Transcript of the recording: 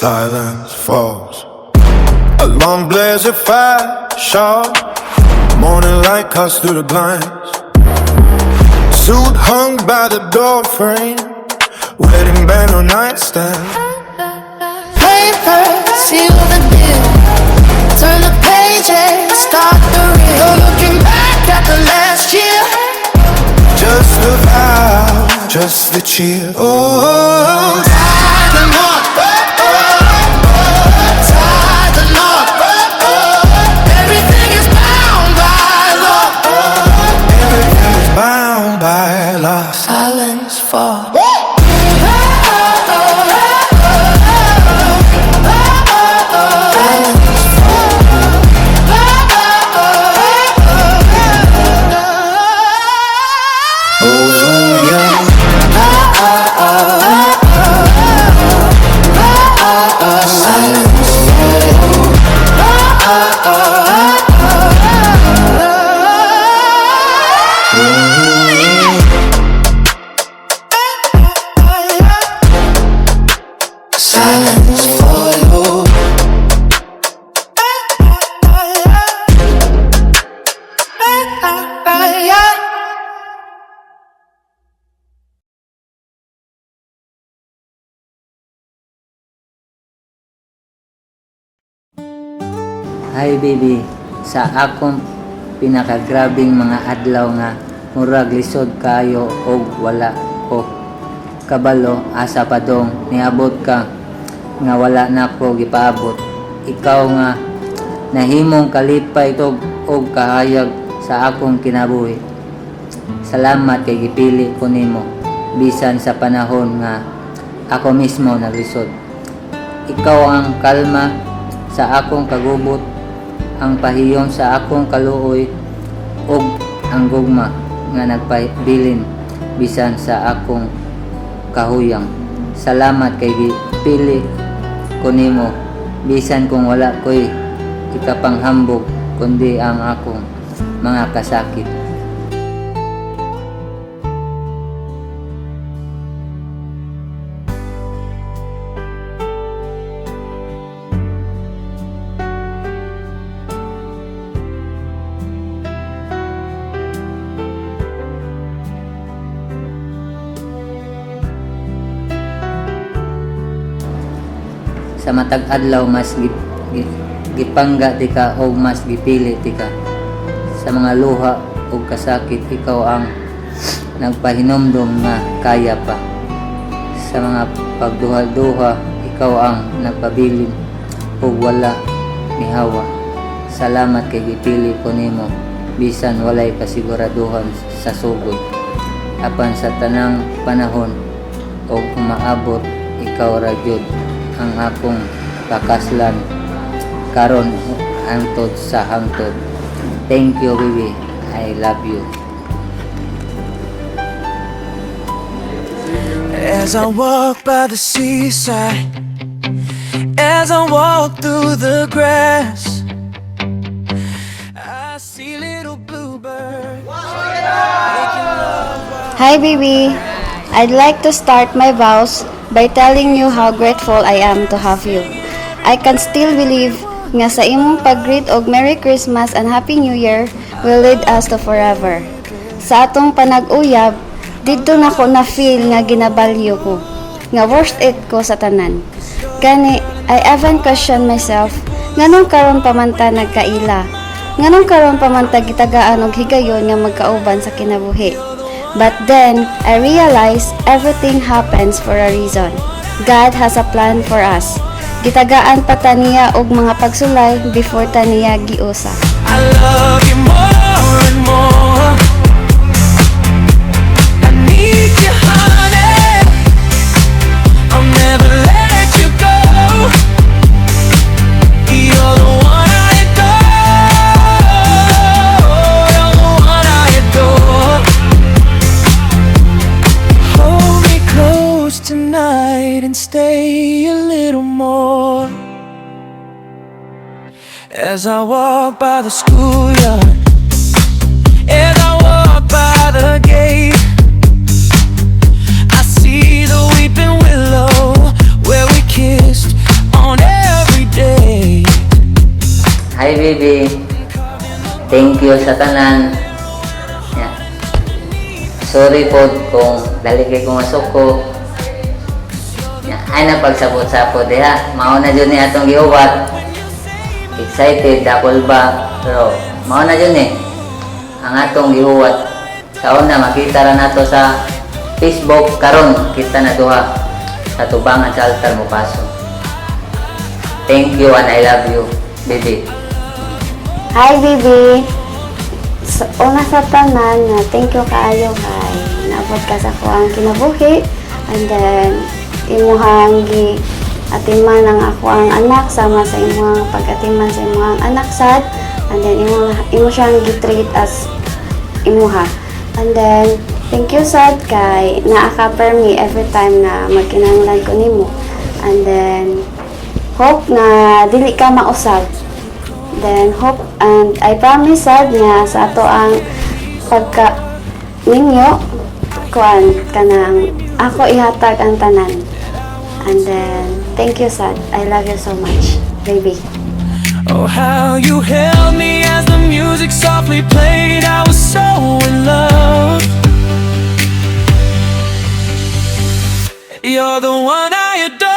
silence falls. A long blaze of fire, sharp. Morning light cuts through the blinds. Suit hung by the door frame. Wedding band on nightstand. Paper, seal the deal. Turn the pages, start the reel. Looking back at the last year. Just the vibe, just the chill. Oh, Tie the knot, tie the knot. Everything is bound by law. everything is bound by loss. Silence fall. Silence follow. Hi baby, sa akong pinakagrabing mga adlaw nga murag lisod kayo og wala ko kabalo asa pa dong niabot ka nga wala na ko gipaabot. Ikaw nga nahimong kalipay og kahayag sa akong kinabuhi. Salamat kay gipili ko nimo bisan sa panahon nga ako mismo naglisod. Ikaw ang kalma sa akong kagubot, ang pahiyon sa akong kaluoy ug ang gugma nga nagpabilin bisan sa akong kahuyang. Salamat kay gipili ko nimo bisan kung wala ko'y ikapanghambog kundi ang akong mga kasakit. Sa matag adlaw mas gipangga ti ka o mas gipili ti ka. Sa mga luha o kasakit ikaw ang nagpahinomdom nga kaya pa. Sa mga pagduha-duha ikaw ang nagpabilin o wala ni hawa. Salamat kay gipili ko nimo bisan walay kasiguraduhan sa sugod. Apan sa tanang panahon o umaabot ikaw ra gyud ang akong kakaslan karon hangtod sa hangtod. Thank you baby, I love you. As I walk by the seaside, as I walk through the grass, I see little bluebirds making love. Hi baby, I'd like to start my vows by telling you how grateful I am to have you. I can still believe nga sa imong pag-greet og Merry Christmas and Happy New Year will lead us to forever. Sa atong panag-uyab, didto na ko na feel nga ginabalyo ko, nga worth it ko sa tanan. Gani, I even question myself, nganong karon pa man ta nagkaila, nganong karon pa man ta gitagaan og higayon nga magkauban sa kinabuhi. But then, I realized everything happens for a reason. God has a plan for us. Gitagaan pa ta niya og mga pagsulay before ta niya giusa. I love you more and more. I need you, honey. I'll never let you go. You're the one I adore. You're the one I adore. Hold me close tonight and stay a little more. As I walk by the schoolyard, as I walk by the gate, I see the weeping willow where we kissed on you sa tanan. Yeah. Sorry po kung dali kay kung masuko. Yeah. Ay na pagsabot-sapot diha. Mauna dyan ni atong giuwat. Excited, dakol ba? Pero mauna dyan ang atong gihuwat. Sa una, makita ra nato sa Facebook karon kita na duha sa tubangan sa altar mo paso. Thank you and I love you, baby. Hi, baby. Una sa tanan, thank you kaayo kay naabot ka sa ko ang kinabuhi. And then, imuhang atiman ang ako ang anak sama sa imuhang pag-atiman sa imuhang anak sad. And then, imo siyang gitreat as imuha. And then, thank you sad kay naa-cover me every time na magkinahanglan ko nimo. And then, hope na dili ka mausab. Then, hope and I promise sad nga sa ato ang pagka ninyo kuan kanang ako ihatag ang tanan. And then, thank you sad. I love you so much, baby. Oh, how you held me as the music softly played. I was so in love. You're the one I adore.